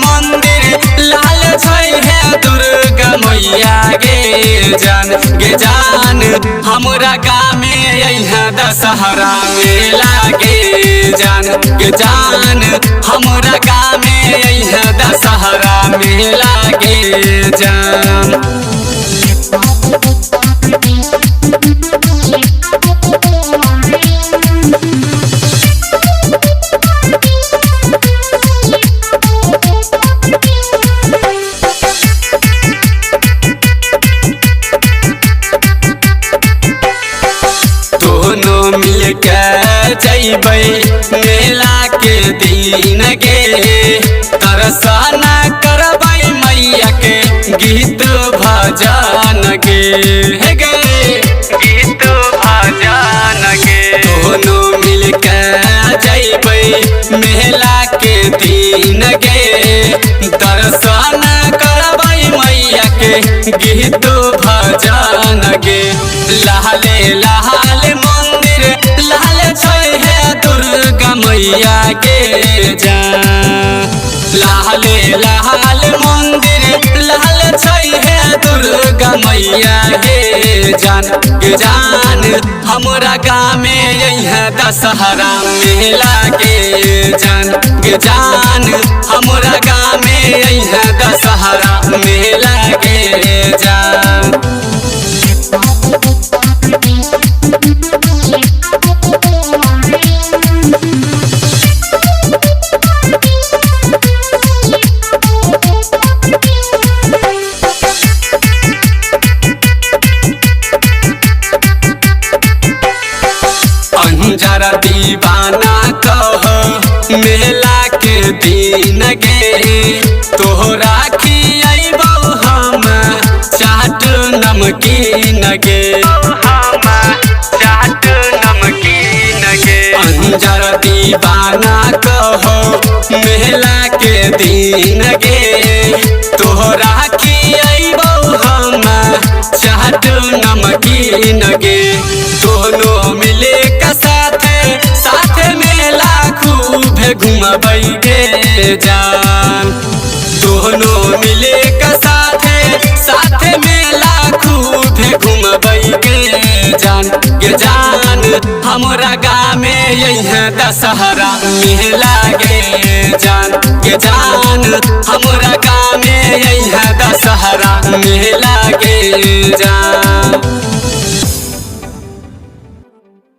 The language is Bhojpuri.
मंदिर लाल छै है दुर्गा मैया गे जान हमरा गाँव में यहाँ दशहरा मेला गे जान हमरा गाँव में यहाँ दशहरा मेला गे जान। दोनों मिलकर जइबै मेला के दिन गे दर्शन करबै मैया के गीत भजन गे गीत भजन गे। दोनों मिलकर जइबै मेला के दिन गे दर्शन करबै मैया के गीत भजन गे। लाले लाल मंदिर लाल छै है दुर्गा मैया गे जान लाले लाल मंदिर लाल छै है दुर्गा मैया गे जान हमरा गाँव में यहाँ दशहरा मेला गे जान हमरा गाँव में यहाँ दशहरा मेला गे जान। अंजरा दीवाना कह मेला के दिन गे तोहरा खियबौ हम चाट नमकीन गे चाट नमकीन गे। अंजरा दीवाना कह मेला के दिन गे तोहरा खियबौ हम चाट नमकीन गे। दोनों मिले का साथ मेला खूब घूमबै गे जान दोनों मिले का साथ मेला खूब घूमबै गे जान हमरा गाँव में यहाँ दशहरा मेला गे जान हमरा गाँव में यहाँ दशहरा मेला गे जान।